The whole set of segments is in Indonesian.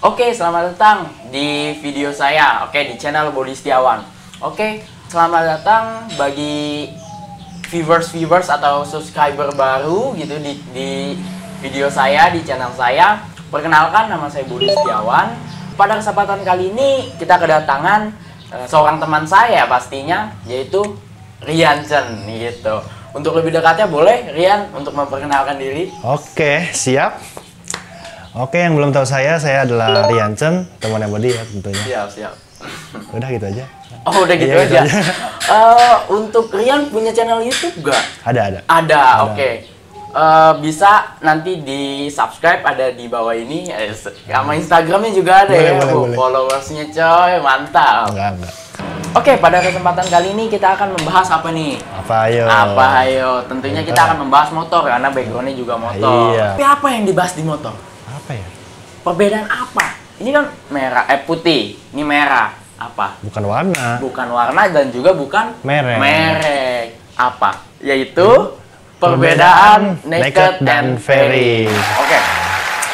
Oke, selamat datang di video saya. Oke, di channel Bodi Setiawan. Oke, selamat datang bagi viewers atau subscriber baru gitu di video saya, di channel saya. Perkenalkan, nama saya Bodi Setiawan. Pada kesempatan kali ini kita kedatangan seorang teman saya pastinya, yaitu Rian Chen gitu. Untuk lebih dekatnya boleh Rian untuk memperkenalkan diri. Oke, siap. Oke, yang belum tahu saya adalah Rian Chen, temannya Bodi ya tentunya. Siap. Udah gitu aja. Oh, udah gitu Iya, aja. gitu aja. Untuk Rian punya channel YouTube gak? Ada. Oke. Bisa nanti di subscribe, ada di bawah ini. Sama Instagramnya juga ada. Boleh. Followersnya coy, mantap. Enggak. Oke, pada kesempatan kali ini kita akan membahas apa nih? Apa ayo? Tentunya kita akan membahas motor karena backgroundnya juga motor. Iya. Tapi apa yang dibahas di motor? Apa ya? Perbedaan apa? Ini kan merah, putih. Ini merah. Apa? Bukan warna. Bukan warna dan juga bukan Merek. Apa? Yaitu perbedaan naked dan fairing. Oke.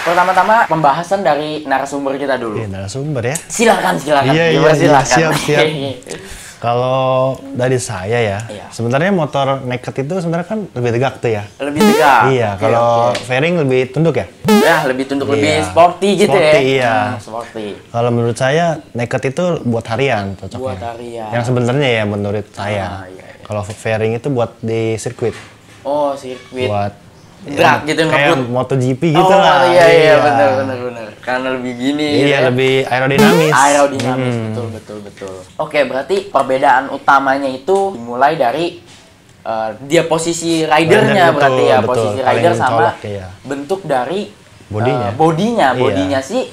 Pertama-tama pembahasan dari narasumber kita dulu. Iya, narasumber ya. Silakan. Iya, Silakan. siap. Kalau dari saya ya, Iya. sebenarnya motor naked itu sebenarnya kan lebih tegak tuh ya. Lebih tegak. Iya, kalau fairing lebih tunduk ya. Ya, lebih tunduk, lebih Iya. sporty gitu ya. Sporty, iya. Sporty. Kalau menurut saya naked itu buat harian cocoknya. Buat harian. Yang sebenarnya ya menurut saya. Iya. Kalau fairing itu buat di sirkuit. Oh, sirkuit. Buat drag gitu, kayak ngebut. MotoGP gitu Oh, lah. iya, benar. Karena lebih gini. Iya, ya. lebih aerodinamis. Betul. Oke, berarti perbedaan utamanya itu dimulai dari dia posisi ridernya, Rider, berarti ya, betul. posisi Paling rider sama colok, iya. bentuk dari Bodinya. bodinya si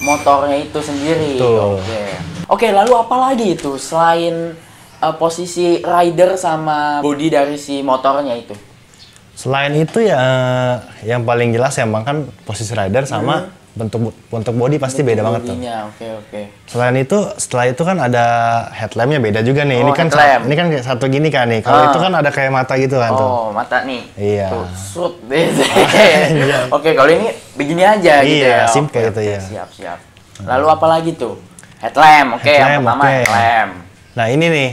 motornya itu sendiri. Betul. Oke, lalu apa lagi itu selain posisi rider sama bodi dari si motornya itu? Selain itu ya yang paling jelas emang kan posisi rider sama bentuk body pasti beda banget tuh. Oke. Selain itu, setelah itu kan ada headlampnya beda juga nih. Oh, ini kan kayak satu gini kan nih. Kalau itu kan ada kayak mata gitu kan tuh. Oh, mata nih. Iya. Tuh, shoot. Oke, kalau ini begini aja gitu ya. Iya, simple Oke, itu ya. Siap. Lalu apa lagi tuh? Headlamp. Oke, yang pertama headlamp. Nah, ini nih.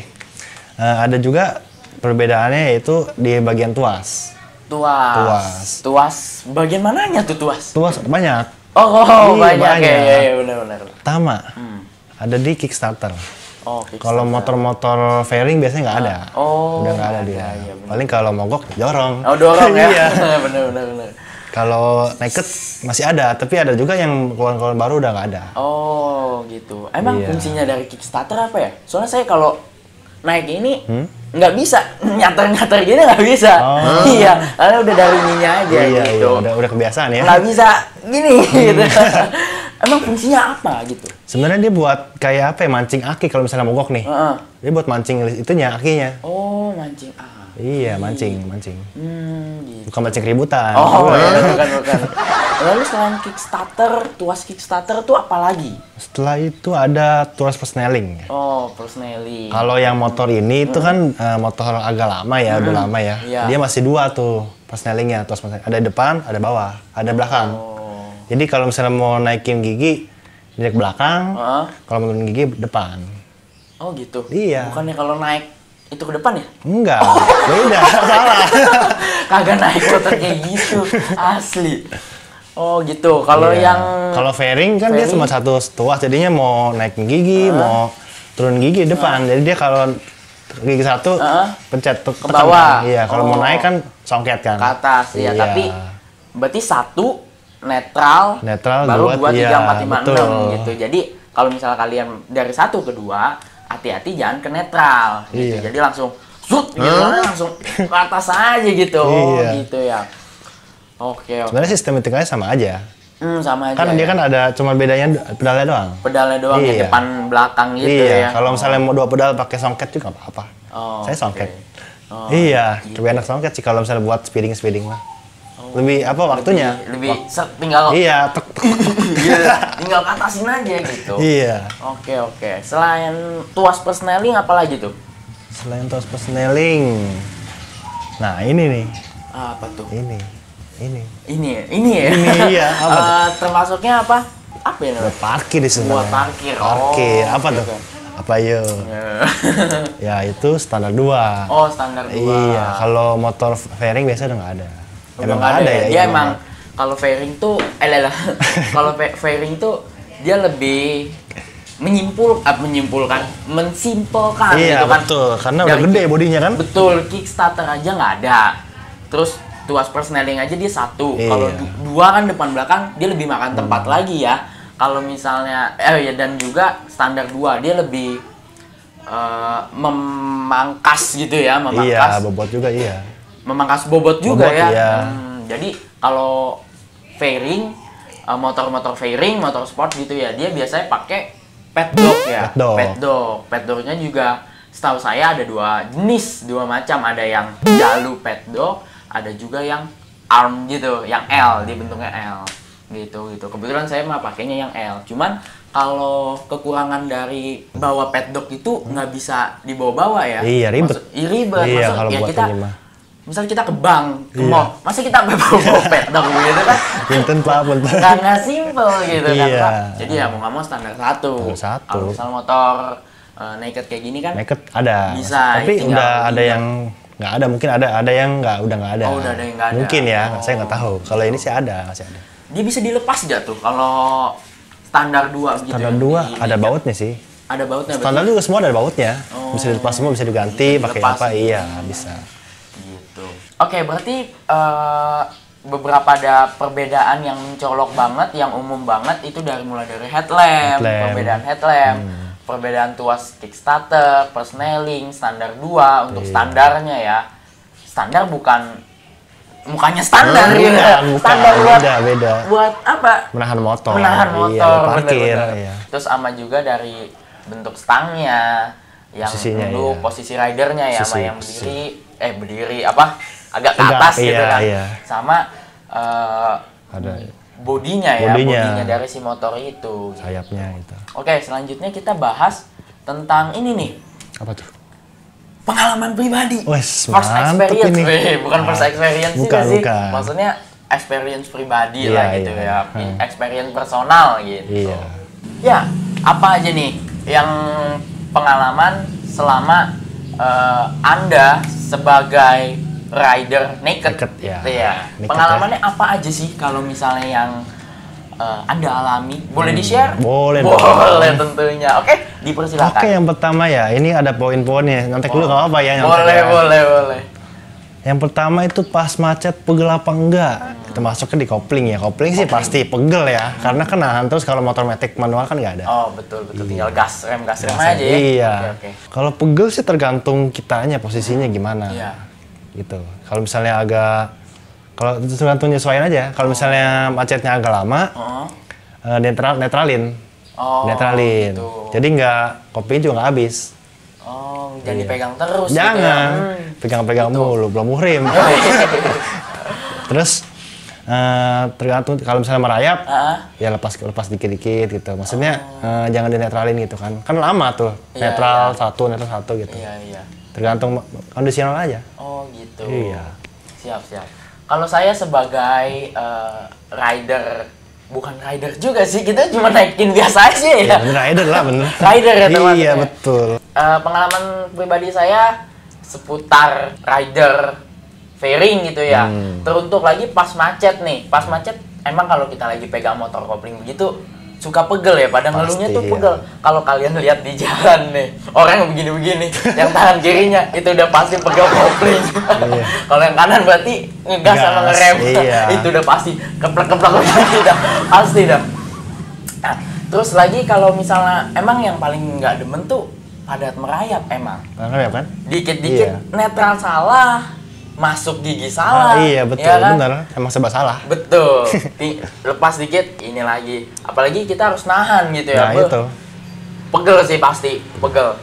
Ada juga perbedaannya yaitu di bagian tuas. Tuas. Bagian mananya tuh tuas? Tuas banyak. Oh, Iya, banyak. Ya, benar. Pertama, ada di kickstarter. Oh, kickstarter. Kalau motor-motor fairing biasanya nggak ada. Oh, udah nggak ada dia. Iya, bener. Paling kalau mogok dorong. Oh, dorong ya. Iya. bener. Kalau naked masih ada, tapi ada juga yang keluaran baru udah nggak ada. Oh, gitu. Emang Iya. fungsinya dari Kickstarter apa ya? Soalnya saya kalau naik ini nggak bisa nyater gini, nggak bisa. Oh. Iya, karena udah dari ininya aja Iya, gitu. udah kebiasaan ya. Nggak bisa gini gitu. Emang fungsinya apa gitu? Sebenarnya dia buat kayak apa ya, mancing aki kalau misalnya mogok nih. Dia buat mancing itunya, akinya. Oh, mancing. Iya, mancing. Gitu. Bukan mancing keributan. Oh, bukan. Lalu selain tuas Kickstarter tuh apa lagi? Setelah itu ada tuas persneling. Oh, persneling. Kalau yang motor ini itu kan motor agak lama ya, udah lama ya. Iya. Dia masih dua tuh persnelingnya. Ada depan, ada bawah, ada belakang. Jadi kalau misalnya mau naikin gigi, naik belakang. Kalau mau nurunin gigi, depan. Oh gitu? Iya. Bukannya kalau naik itu ke depan ya? Enggak, beda, salah. Kagak naik motor kayak gitu, asli. Oh gitu. Kalau Iya. yang kalau fairing kan dia cuma satu tuas, jadinya mau naikin gigi, mau turun gigi depan. Jadi dia kalau gigi satu pencet ke bawah. Iya, kalau mau naik kan songket kan. ke atas ya, Iya. tapi berarti satu netral, baru 2, 3, 4, 5, 6 gitu. Jadi kalau misalnya kalian dari 1 ke 2, hati-hati jangan ke netral gitu. Iya. Jadi langsung shoot gitu, langsung ke atas aja gitu. Iya. Gitu ya. Oke. Sebenarnya sistem hitungannya sama aja. Sama aja. Kan dia kan ada cuma bedanya pedalnya doang. pedalnya doang ya, Iya. depan belakang gitu Iya, ya. kalau misalnya mau 2 pedal pakai songket juga nggak apa-apa. Saya songket. Iya, gitu. lebih enak songket sih kalau misalnya buat speeding mah. Lebih apa waktunya? Lebih tinggal Iya, tinggal katasin aja gitu. Iya. Oke. Selain tuas persneling apa lagi tuh? Selain tuas persneling. Nah, ini nih. Apa tuh? Ini. Ini ya? Ini iya, apa tuh? Termasuknya apa? apa ya namanya? Buat parkir di sana. Buat parkir. Parkir. Apa tuh? Gitu. Apa yo? Ya itu standar 2. Oh, standar 2. Iya, kalau motor fairing biasa udah nggak ada. Emang nggak ada ya? Dia emang kalau fairing tuh kalau fairing tuh dia lebih menyimpulkan, mensimpelkan iya, gitu kan. Betul, karena udah gede bodinya kan. Betul, kickstarter aja nggak ada. Terus tuas persneling aja dia 1. Iya. Kalau 2 kan depan belakang dia lebih makan tempat lagi ya. Kalau misalnya ya dan juga standar 2 dia lebih memangkas gitu ya, Iya, bobot juga iya. Memangkas bobot juga bobot, ya. Iya. Jadi kalau fairing, motor-motor fairing, motor sport gitu ya, dia biasanya pakai paddock ya. Paddocknya juga setahu saya ada 2 jenis, 2 macam. Ada yang jalu paddock, ada juga yang arm gitu, yang L, dia bentuknya L. Gitu. Kebetulan saya mah pakainya yang L. Cuman kalau kekurangan dari bawa paddock itu nggak bisa dibawa-bawa ya. Iya, ribet. Ribet. Iya, Maksud, kalau ya buat kita, ini mah. misal kita ke bank, ke mall, masa kita bawa paddock gitu kan? Punten Pak, punten. Nggak simple gitu kan Iya. Pak. Jadi ya mau nggak mau standar 1. Kalau misal motor naked kayak gini kan? Naked ada. Bisa. Tapi udah ada yang nggak ada, mungkin ada yang udah nggak ada. Oh, udah ada yang nggak ada. Mungkin ya, saya nggak tahu. Kalau ini sih ada, masih ada. Dia bisa dilepas nggak tuh kalau standar 2 gitu? Standar 2 ada bautnya sih. Ada bautnya. Standar juga semua ada bautnya. Oh. Bisa dilepas semua, bisa diganti, pakai apa? Gitu. Iya, bisa. Gitu. Oke, berarti beberapa ada perbedaan yang mencolok banget, yang umum banget itu mulai dari headlamp. Perbedaan headlamp, perbedaan tuas kickstarter, persneling, standar 2 untuk standarnya ya. Standar bukan mukanya standar gitu. Standar beda. Buat apa? Menahan motor. Iya, parkir. bener. Iya. Terus sama juga dari bentuk stangnya, yang posisinya, dulu iya. posisi ridernya ya, sama yang berdiri apa agak ke Tegak, atas gitu kan. Iya. Sama ada bodinya dari si motor itu. sayapnya gitu. Oke, selanjutnya kita bahas tentang ini nih. Apa tuh? Pengalaman pribadi. Wes, First mantep experience. ini. Bukan first experience Bukan. sih. Maksudnya experience pribadi Iya, lah gitu iya. ya. Experience personal gitu. Iya. Ya, apa aja nih yang pengalaman selama Anda sebagai rider naked? ya. Gitu ya. Naked, Pengalamannya apa aja sih kalau misalnya yang Anda alami? Boleh di-share? Boleh tentunya. Oke, dipersilakan. Oke, yang pertama ya, ini ada poin-poinnya. Nanti dulu nggak apa ya. Boleh. Yang pertama itu pas macet pegel apa enggak? Kita masuknya di kopling ya. Kopling sih pasti pegel ya. Karena kan nahan terus kalau motor matic manual kan nggak ada. Oh, betul. Tinggal gas rem aja ya. Iya. Oke. Kalau pegel sih tergantung kitanya posisinya gimana. Iya. Gitu. Kalau misalnya kalau tergantung nyesuaiin aja. Kalau misalnya macetnya agak lama, netralin. Netralin. Gitu. Jadi kopling juga nggak habis. Oh, jangan dipegang terus. Jangan. Gitu ya. Pegang-pegang mulu, belum muhrim. Terus tergantung kalau misalnya merayap, ya lepas dikit-dikit gitu. Maksudnya jangan dinetralin gitu kan. Kan lama tuh. Netral satu gitu. Iya. Tergantung kondisional aja. Oh, gitu. Iya. Siap. Kalau saya sebagai rider, bukan rider juga sih, kita cuma naikin biasa aja ya. Rider lah, bener. Rider ya teman-teman. Iya, betul. Pengalaman pribadi saya seputar rider fairing gitu ya. Teruntuk lagi pas macet nih. Pas macet emang kalau kita lagi pegang motor kopling begitu suka pegel ya, pada ngeluhnya tuh pegel. Kalau kalian lihat di jalan nih, orang yang begini-begini, yang tangan kirinya itu udah pasti pegel kopling. Kalau yang kanan berarti ngegas sama ngerem. Itu udah pasti keplek-keplek udah pasti dah. Nah, terus lagi kalau misalnya emang yang paling nggak demen tuh padat merayap emang. Merayap kan? Dikit-dikit netral salah, masuk gigi salah. Iya betul, ya kan? bener. Emang serba salah. Betul. Lepas dikit ini lagi. Apalagi kita harus nahan gitu ya. Nah itu. Pegel sih pasti, pegel.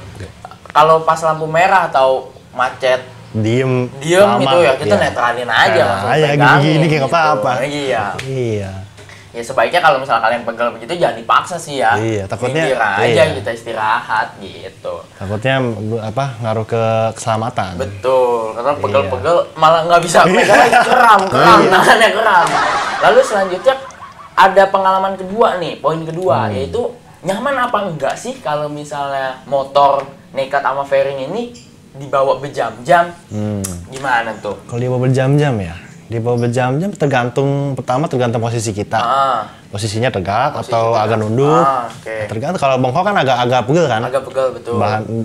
Kalau pas lampu merah atau macet, diem gitu ya, kita netralin aja langsung pegangin. Gini kayak gitu. apa-apa. Iya. Ya sebaiknya kalau misalnya kalian pegel begitu jangan dipaksa sih ya. Iya, takutnya kita istirahat gitu. Takutnya ngaruh ke keselamatan. Betul, karena pegel-pegel malah nggak bisa pegang lagi, keram, tangannya keram. Lalu selanjutnya ada pengalaman kedua nih, poin kedua, yaitu nyaman apa enggak sih kalau misalnya motor nekat sama fairing ini dibawa berjam-jam? Gimana tuh? Kalau dibawa berjam-jam ya? Dibawa berjam-jam tergantung posisi kita. Posisinya tegak atau agak nunduk. Tergantung, kalau bongkok kan agak pegel kan? Agak pegel, betul.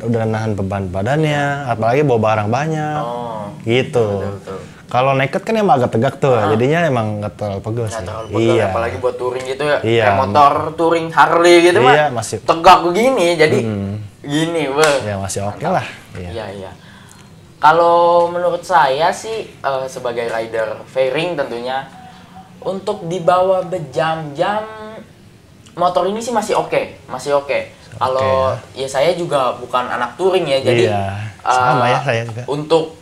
Udah nahan beban badannya, apalagi bawa barang banyak. Gitu. Betul. Kalau naked kan emang agak tegak tuh, jadinya emang nggak terlalu pegel sih. Iya. Apalagi buat touring gitu ya, kayak motor touring Harley gitu mah, masih tegak begini, jadi gini, ya masih oke lah. Iya. Kalau menurut saya sih sebagai rider fairing tentunya untuk dibawa berjam-jam motor ini sih masih oke. Kalau ya saya juga bukan anak touring ya, jadi sama ya saya juga. Untuk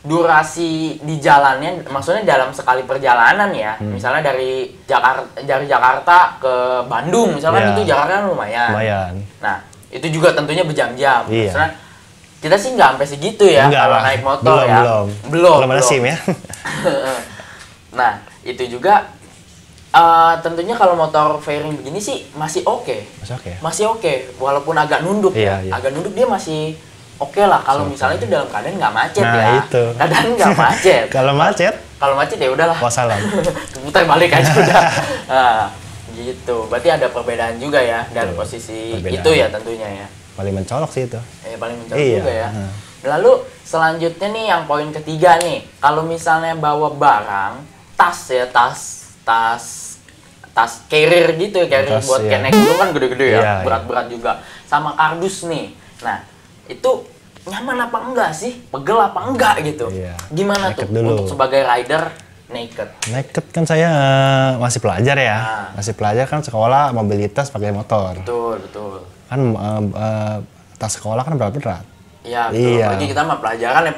durasi di jalannya, maksudnya dalam sekali perjalanan ya, misalnya dari Jakarta ke Bandung misalkan, itu jaraknya lumayan. Nah itu juga tentunya berjam-jam. Maksudnya kita sih nggak sampai segitu ya kalau naik motor. Belum ada SIM ya. Nah itu juga tentunya kalau motor fairing begini sih masih oke. Masih oke, walaupun agak nunduk agak nunduk dia masih oke lah kalau misalnya itu dalam keadaan nggak macet Itu. Keadaan nggak macet. Kalau macet ya udahlah. Wassalam. Putar balik aja udah. Nah, gitu. Berarti ada perbedaan juga ya dari posisi itu ya tentunya ya. Paling mencolok sih itu. Paling mencolok juga ya. Lalu selanjutnya nih yang poin ketiga nih, kalau misalnya bawa barang, tas carrier gitu, carrier buat kayak naik gunung kan gede-gede ya, berat-berat juga. Sama kardus nih. Nah, itu nyaman apa enggak sih? Pegel apa enggak gitu? Gimana tuh untuk sebagai rider naked? Naked kan saya masih pelajar ya. Masih pelajar kan, sekolah mobilitas pakai motor. Betul. Kan tas sekolah kan berapa berat? Iya, betul. Apalagi kita mah pelajaran ya,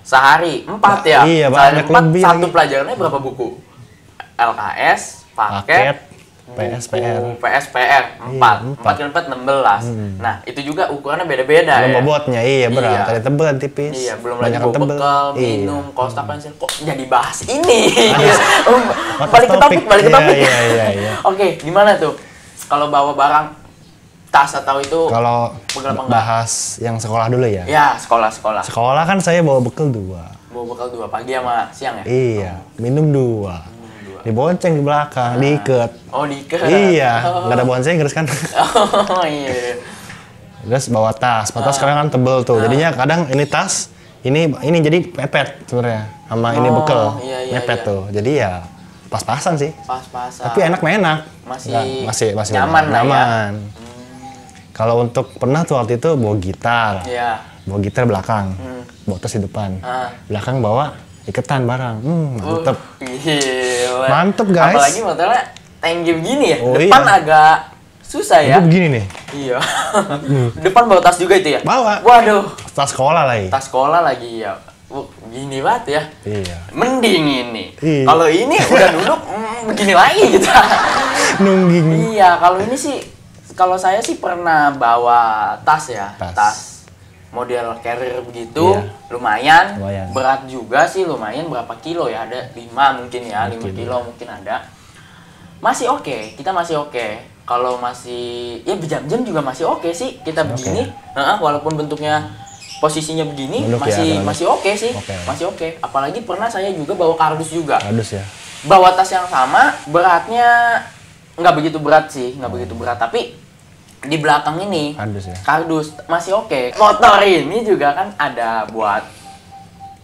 sehari 4 ya? Iya, sehari 4, lebih satu lagi. pelajarannya berapa buku? LKS, paket, PSPR 4 kali 4 16. Nah itu juga ukurannya beda-beda ya. Bobotnya berat, ada tebel, ada tipis. Belum lagi bekal, minum, kos pensil. Kok jadi bahas ini? Balik ke topik. Iya. Oke, gimana tuh kalau bawa barang, tas atau itu? Kalau bahas yang sekolah dulu ya. Ya, sekolah. Sekolah kan saya bawa bekal 2. Bawa bekal 2 pagi sama siang ya? Iya, minum 2. Dibonceng di belakang, diikat. Diikat. Iya, nggak ada bonceng terus kan. Iya. Terus bawa tas sekarang kan tebel tuh. Jadinya kadang ini tas, ini jadi mepet sebenarnya sama ini bekal. Mepet tuh. Jadi ya pas-pasan sih. Pas-pasan. Tapi enak. Masih nyaman. Kalau untuk pernah tuh waktu itu bawa gitar. Bawa gitar belakang. Bawa tas di depan. Belakang bawa iketan barang. Mantep. Gila. Mantep guys. Apalagi motornya tinggi begini ya. Depan agak susah ya. Itu begini nih. Iya. Depan bawa tas juga itu ya? Bawa. Waduh. Tas sekolah lagi. Tas sekolah lagi ya. Gini banget ya. Iya. Mending ini. Iya. Kalau ini udah duduk begini lagi gitu. Nungging. Iya, kalau saya sih pernah bawa tas ya. Tas model carrier begitu, lumayan. Berat juga sih, lumayan. Berapa kilo ya? Ada 5 mungkin ya, 5 kilo mungkin ada. Masih oke, kita masih oke. Kalau masih, ya berjam-jam juga masih oke sih kita begini. Walaupun bentuknya, posisinya begini, masih oke sih. Masih oke. Apalagi pernah saya juga bawa kardus juga. Kardus ya? Bawa tas yang sama, beratnya nggak begitu berat sih, tapi di belakang ini kardus masih oke. Motor ini juga kan ada buat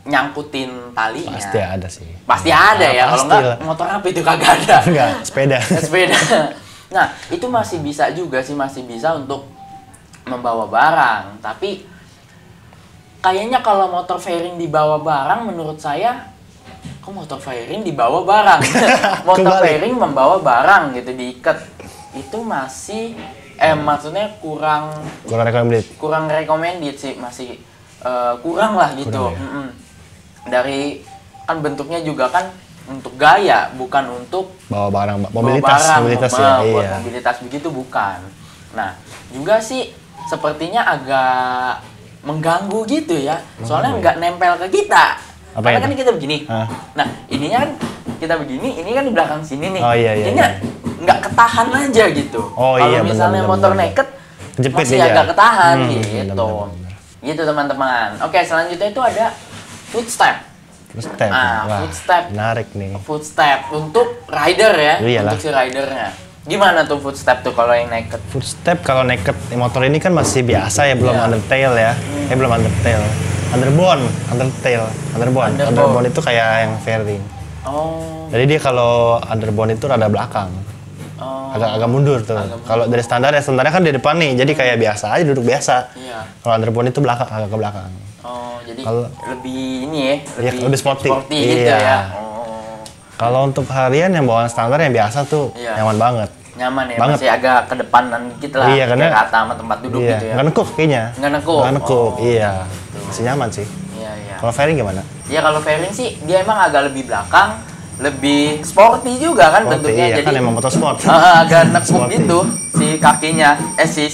nyangkutin talinya. Pasti ada ya. Kalau nggak motor apa itu kagak ada. Enggak, sepeda. Nah itu masih bisa juga sih, masih bisa untuk membawa barang. Tapi kayaknya kalau motor fairing dibawa barang, menurut saya kok motor fairing dibawa barang. Motor fairing membawa barang gitu, diikat, itu masih maksudnya kurang recommended sih, masih kurang lah gitu. Dari kan bentuknya juga kan untuk gaya, bukan untuk bawa barang, mobilitas ya. Buat mobilitas begitu bukan. Nah juga sih sepertinya agak mengganggu gitu ya, soalnya nggak nempel ke kita. Karena kan kita begini. Nah ininya kan kita begini, ini kan di belakang sini nih. Oh iya. Jadinya nggak ketahan aja gitu. Kalau misalnya motor naked masih agak ketahan gitu. Gitu teman-teman. Oke, selanjutnya itu ada footstep. Footstep. Menarik nih. Footstep untuk rider ya. Iyalah. Untuk si ridernya. Gimana tuh footstep tuh kalau yang naked? Footstep kalau naked motor ini kan masih biasa ya, belum undertail ya. Belum undertail. Underbone itu kayak yang fairing. Jadi dia kalau underbone itu rada belakang. Agak mundur tuh. Kalau dari standarnya kan di depan nih, jadi kayak biasa aja, duduk biasa. Kalau underbone itu agak ke belakang. Jadi lebih ini ya, lebih sporty gitu ya. Kalau untuk harian yang bawaan standar yang biasa tuh nyaman banget. Nyaman ya, masih agak ke depanan dikit lah. Iya, karena ke atas sama tempat duduk gitu ya. Nggak nekuk kayaknya. Nggak nekuk. Iya. Masih nyaman sih. Iya. Kalau fairing gimana? Ya kalau fairing sih dia emang agak lebih belakang, lebih sporty juga kan bentuknya. Iya, jadi kan emang motorsport. Agak nekuk gitu si kakinya, si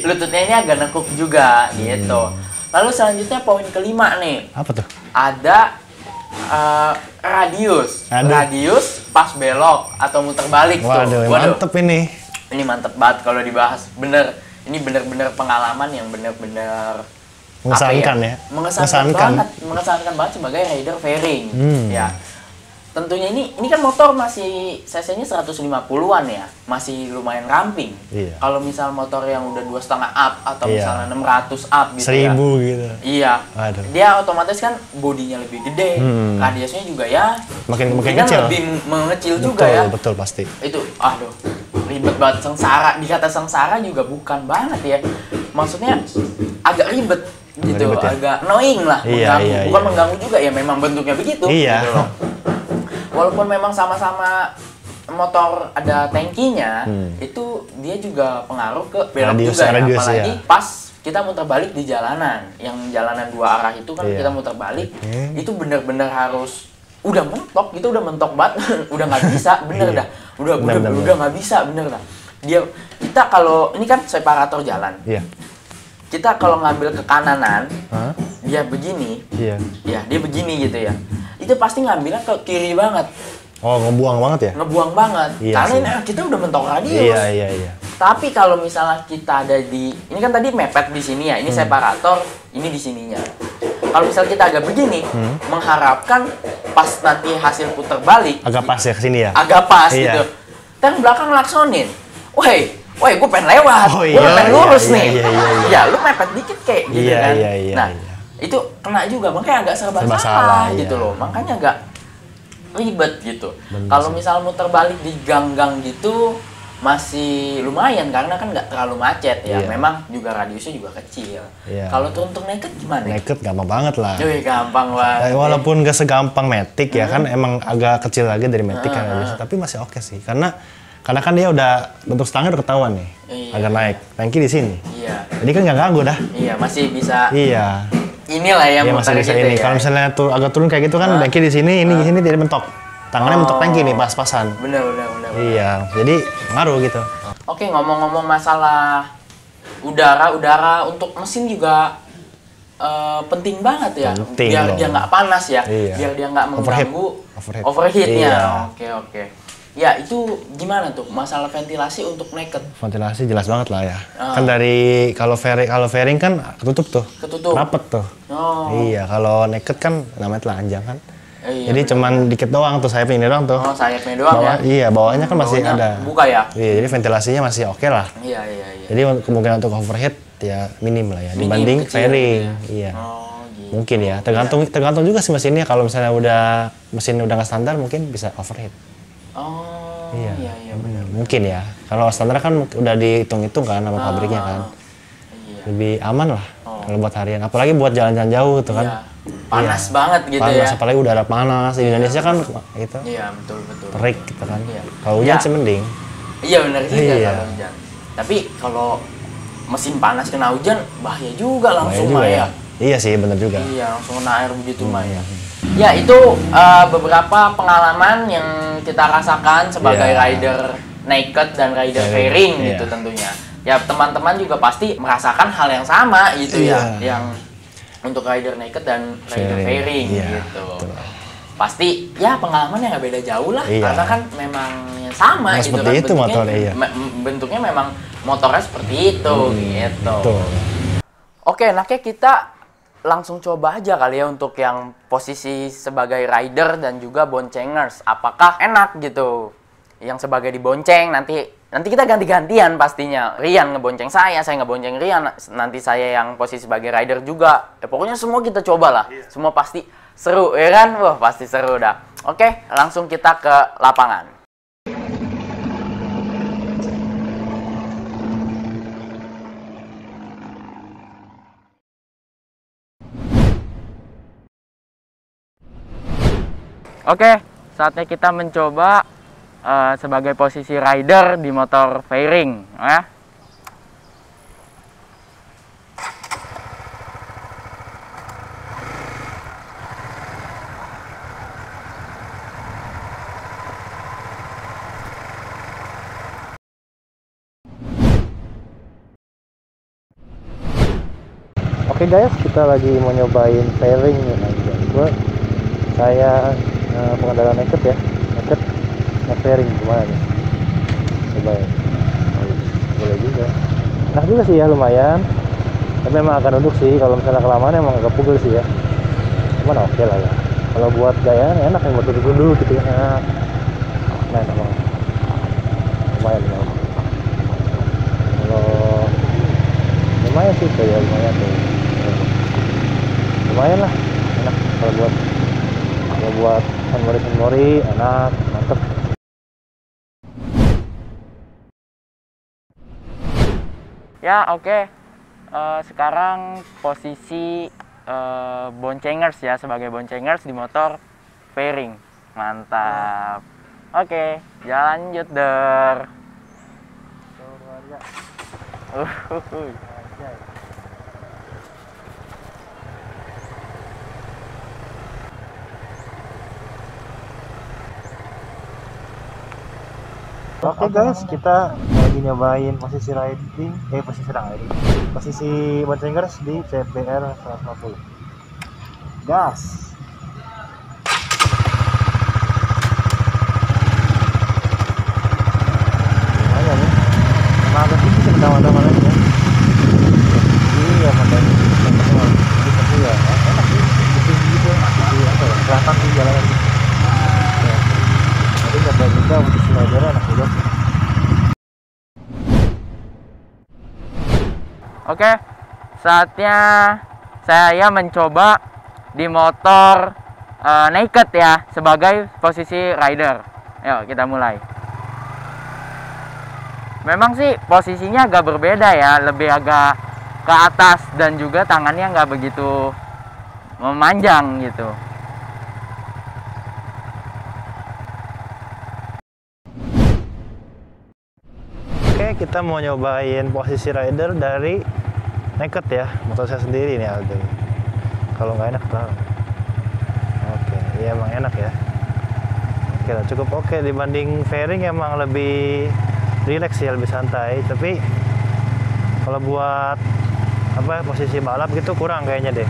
lututnya ini agak nekuk juga gitu. Lalu selanjutnya poin kelima nih. Apa tuh? Ada radius pas belok atau muter balik. Waduh, mantep ini. Ini mantep banget kalau dibahas. Ini bener-bener pengalaman yang bener-bener mengesankan ya. Mengesankan banget sebagai rider fairing. Ya. Tentunya ini kan motor masih cc-nya 150-an ya, masih lumayan ramping. Iya. Kalau misal motor yang udah 2,5 up atau misalnya 600 up gitu 1000 gitu. Iya. Aduh. Dia otomatis kan bodinya lebih gede, radiusnya juga ya makin kan kecil. lebih mengecil juga ya. Betul pasti. Itu ribet banget, sengsara. Dikata sengsara juga bukan banget ya. Maksudnya agak ribet gitu, agak annoying lah. Bukan mengganggu juga ya, memang bentuknya begitu. Iya. Gitu loh. Walaupun memang sama-sama motor ada tangkinya, itu dia juga pengaruh ke belok juga ya. Apalagi pas kita muter balik di jalanan, yang jalanan dua arah itu kan kita muter balik, itu bener-bener harus udah mentok banget, udah nggak bisa, udah nggak bisa, bener dah. Kita kalau ini kan separator jalan, kita kalau ngambil ke kananan, dia begini, ya dia begini gitu ya. Itu pasti ngambilnya ke kiri banget. Oh, ngebuang banget ya? Ngebuang banget. Karena kita udah mentok radius. Iya. Tapi kalau misalnya kita ada ini kan tadi mepet di sini ya, ini separator, ini di sininya. Kalau misalnya kita agak begini, mengharapkan pas nanti hasil putar balik. Agak pas ya ke sini ya? Agak pas gitu. Dan belakang laksonin. Woi, gue pengen lewat. Gue pengen lurus nih. Iya, lu mepet dikit kayak gitu kan. Nah, itu kena juga, makanya agak serba salah gitu loh, makanya agak ribet gitu. Kalau misal muter balik di gang-gang gitu masih lumayan karena kan nggak terlalu macet ya. Memang juga radiusnya juga kecil. Kalau untuk naked gimana? Naked gampang banget lah. Gampang banget. Walaupun nggak segampang Matic ya kan, emang agak kecil lagi dari Matic kan radiusnya, tapi masih oke sih karena kan dia udah bentuk stangnya udah ketahuan nih, agak naik. Tangki di sini. Jadi kan nggak ganggu dah. Masih bisa. Inilah yang masih bisa gitu ini. Ya. Kalau misalnya agak turun kayak gitu kan, tangki di sini, di sini tidak mentok. Tangannya mentok tangki nih pas-pasan. Bener. Iya, jadi ngaruh gitu. Oke, ngomong-ngomong masalah udara untuk mesin juga penting banget ya. Biar dia nggak panas ya, biar dia nggak mengganggu overheatnya. Oke. Ya, itu gimana tuh masalah ventilasi untuk naked? Ventilasi jelas banget lah ya. Kan dari kalau fairing kan ketutup. Rapet tuh. Iya, kalau naked kan namanya telanjang kan. Jadi cuman dikit doang tuh, sayapnya ini doang tuh. Sayapnya doang ya? Iya, bawahnya kan masih ada. Buka ya? Iya, jadi ventilasinya masih oke lah. Iya. Jadi kemungkinan untuk overheat ya minim lah ya, dibanding fairing. Iya. Gitu. Mungkin ya, tergantung juga sih mesinnya. Kalau misalnya mesinnya udah nggak standar mungkin bisa overheat. Iya, benar. Mungkin ya. Kalau standar kan udah dihitung-hitung kan sama pabriknya kan. Lebih aman lah kalau buat harian. Apalagi buat jalan-jalan jauh tuh kan. Panas banget gitu ya. Panas, apalagi udara panas. Di Indonesia kan gitu. Iya, betul. Terik gitu kan. Kalau hujan sih mending. Iya, benar juga kalau hujan. Tapi kalau mesin panas kena hujan bahaya juga langsung ya. Iya sih, benar juga. Iya, langsung kena air begitu mah ya. Ya, itu beberapa pengalaman yang kita rasakan sebagai rider naked dan rider fairing gitu tentunya. Ya, teman-teman juga pasti merasakan hal yang sama gitu ya, yang untuk rider naked dan rider fairing gitu. Betul. pasti ya pengalamannya nggak beda jauh lah. Iya. Karena kan memang sama gitu seperti kan itu motornya, iya. Bentuknya memang motornya seperti itu gitu. Betul. Oke, nah kita langsung coba aja kali ya untuk yang posisi sebagai rider dan juga boncengers. Apakah enak gitu? Yang sebagai dibonceng nanti kita ganti-gantian pastinya. Rian ngebonceng saya ngebonceng Rian. Nanti saya yang posisi sebagai rider juga. Ya pokoknya semua kita coba lah. Semua pasti seru ya kan? Wah, pasti seru dah. Oke, langsung kita ke lapangan. Oke, saatnya kita mencoba sebagai posisi rider di motor fairing, ya. Oke guys, kita lagi mau nyobain fairing nih. Saya pengendara naked ya, fairing gimana nih? Coba ya. Boleh juga. Nah juga sih ya, lumayan. Tapi memang agak nunduk sih, kalau misalnya kelamaan emang agak pugel sih ya. Cuman oke lah ya. Kalau buat gaya enak yang buat duduk gitu ya. Nah, enak banget. Lumayan. Kalau lumayan sih kayak lumayan tuh. Lumayan lah, enak kalau buat memori enak, mantep. Ya oke. Sekarang posisi boncengers ya, sebagai boncengers di motor fairing. Mantap. Oke, jalan lanjut der. Oke guys, kita lagi nyobain posisi boncengers di CBR 150. Gas. Lumayan ya. Emang agak tinggi sih pertama-tama lagi ya. Iya, mandang gitu ya. Enak sih. Tinggi gitu. Apa ya? Kelihatan di jalanan. Tapi coba juga untuk rider enak juga. Oke, saatnya saya mencoba di motor naked ya, sebagai posisi rider. Yuk kita mulai. Memang sih posisinya agak berbeda ya, lebih agak ke atas dan juga tangannya nggak begitu memanjang gitu. Oke, kita mau nyobain posisi rider dari naked ya, motor saya sendiri nih Aldo. Kalau nggak enak lah. Oke, iya emang enak ya. Oke lah, cukup oke. Dibanding fairing emang lebih relax ya, lebih santai. Tapi kalau buat posisi balap gitu kurang kayaknya deh.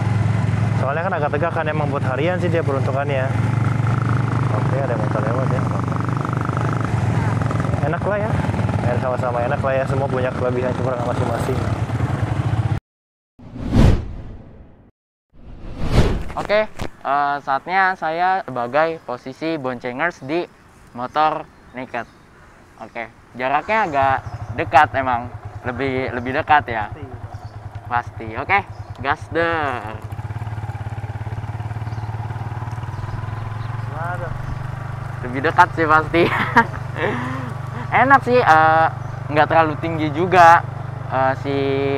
Soalnya kan agak tegak kan, emang buat harian sih dia peruntukannya. Oke, ada motor lewat ya. Enak lah ya. Sama-sama enak lah ya, semua punya kelebihan kekurangan masing-masing. Oke, saatnya saya sebagai posisi boncengers di motor naked. Oke, jaraknya agak dekat emang, lebih dekat ya. Pasti. Oke, gas der. Lebih dekat sih pasti. Enak sih, nggak terlalu tinggi juga si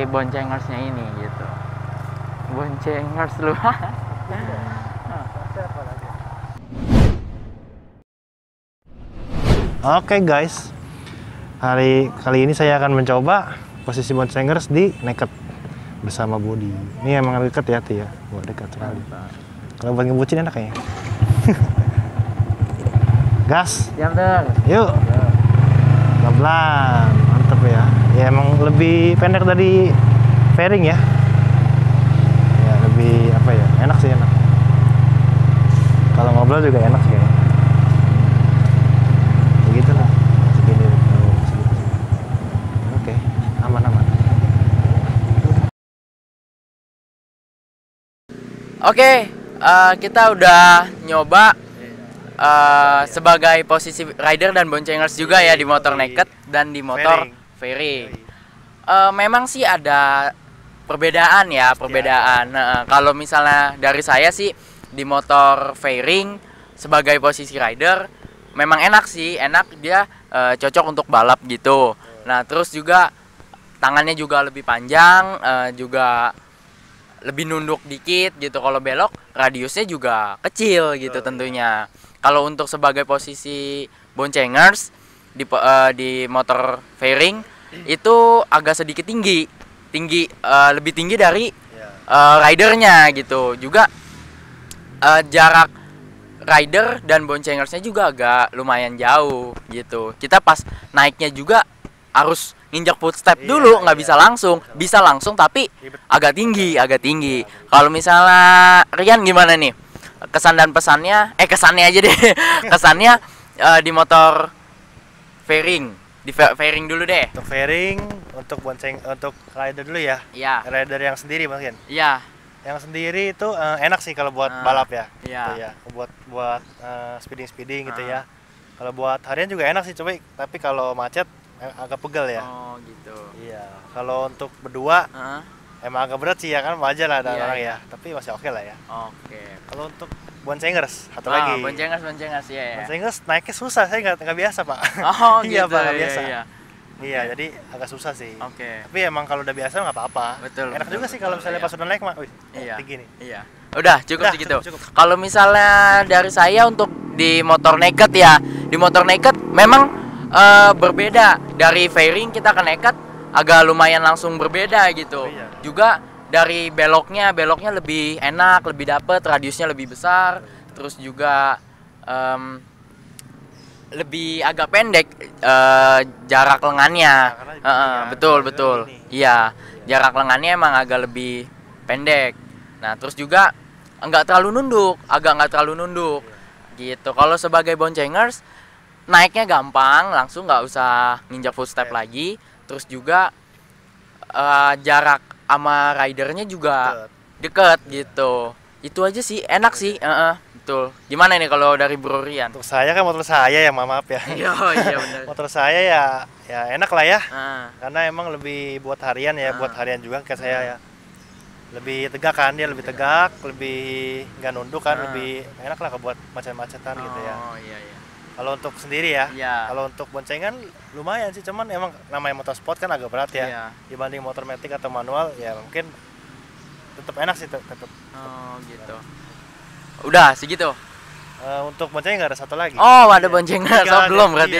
boncengersnya ini gitu. Boncengers lu. Oke guys, kali ini saya akan mencoba posisi boncengers di naked bersama body. Ini emang dekat ya tuh ya, buat dekat sekali. Kalau buat ngebucin enak kayaknya. Gas. Jam der. Yuk. Pelan-pelan, mantep ya. Ya emang lebih pendek dari fairing ya. Ya lebih enak sih, enak. Kalau ngobrol juga enak sih. Begitu lah. Segini. Oke, aman-aman. Oke, kita udah nyoba sebagai posisi rider dan boncengers juga ya di motor naked dan di motor fairing. Memang sih ada perbedaan ya, perbedaan. Kalau misalnya dari saya sih di motor fairing sebagai posisi rider memang enak sih, enak dia cocok untuk balap gitu. Nah, terus juga tangannya juga lebih panjang, juga lebih nunduk dikit gitu. Kalau belok radiusnya juga kecil gitu tentunya. Kalau untuk sebagai posisi boncengers di motor fairing itu agak sedikit tinggi, lebih tinggi dari ridernya gitu. Juga jarak rider dan boncengersnya juga agak lumayan jauh gitu. Kita pas naiknya juga harus nginjak footstep dulu, nggak bisa langsung tapi agak tinggi. Kalau misalnya Rian gimana nih kesan dan pesannya, kesannya aja deh kesannya di motor fairing, di fairing dulu deh. Untuk fairing, untuk untuk rider dulu ya. Iya. Rider yang sendiri mungkin. Iya. Yang sendiri itu enak sih kalau buat balap ya. Iya. Gitu ya. Buat speeding gitu ya. Kalau buat harian juga enak sih, tapi kalau macet agak pegel ya. Oh gitu. Iya. Kalau untuk berdua emang agak berat sih ya kan, wajar lah ada orang ya. Tapi masih oke lah ya. Oke. Kalau untuk boncengers satu lagi. Boncengers ya. Boncengers naiknya susah, saya nggak biasa Pak. Oh iya gitu. Pak, nggak biasa. Iya, jadi agak susah sih. Oke. Tapi emang kalau udah biasa nggak apa-apa. Betul. Enak juga sih kalau misalnya pas udah naik Mak. Wih, tinggi nih. Iya. Udah cukup segitu. Kalau misalnya dari saya untuk di motor naked ya, di motor naked memang berbeda dari fairing kita ke naked agak lumayan langsung berbeda gitu. Juga dari beloknya lebih enak, lebih dapet, radiusnya lebih besar, terus juga lebih agak pendek jarak lengannya. Betul. Iya, jarak lengannya emang agak lebih pendek. Nah, terus juga agak nggak terlalu nunduk gitu. Kalau sebagai boncengers naiknya gampang, langsung nggak usah nginjak footstep lagi. Terus juga jarak sama ridernya juga deket gitu. Itu aja sih, enak sih. Betul. Gimana nih kalau dari Bro Rian? Untuk saya kan motor saya ya, maaf ya. Iya benar. Motor saya ya enak lah ya. Karena emang lebih buat harian ya, buat harian juga kayak saya ya. Lebih tegak kan, dia lebih tegak, lebih nggak nunduk kan, lebih enak lah buat macet-macetan gitu ya. Oh iya. Kalau untuk sendiri ya, Iya. Kalau untuk boncengan lumayan sih, cuman emang namanya motor sport kan agak berat ya. Iya. Dibanding motor matic atau manual ya mungkin tetap enak sih tetap. Oh gitu. Udah segitu. Untuk boncengers ada satu lagi. Oh ada boncengers, belum berarti.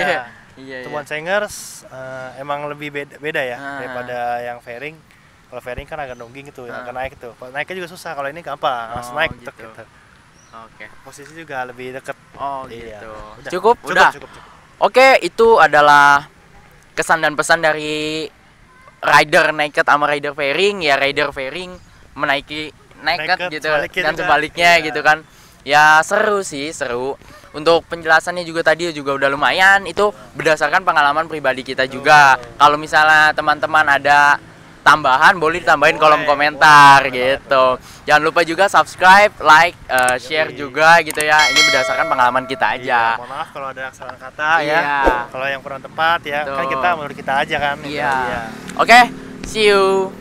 Iya. Untuk boncengers emang lebih beda ya daripada yang fairing. Kalau fairing kan agak nungging gitu, agak naik tuh. Kalau naiknya juga susah, kalau ini gampang, langsung naik gitu. Oke. Posisi juga lebih deket. Oh gitu. Iya. Cukup. Oke, itu adalah kesan dan pesan dari rider naked sama rider fairing. Ya rider fairing menaiki naked gitu dan sebaliknya gitu kan. Ya seru sih, seru. Untuk penjelasannya juga tadi juga udah lumayan. Itu berdasarkan pengalaman pribadi kita juga. Kalau misalnya teman-teman ada tambahan boleh ditambahin kolom komentar gitu. Jangan lupa juga subscribe, like, share juga gitu ya. Ini berdasarkan pengalaman kita aja. Mohon maaf kalau ada kesalahan kata ya. Kalau yang kurang tepat ya, kan kita menurut kita aja kan. Iya. Oke, see you.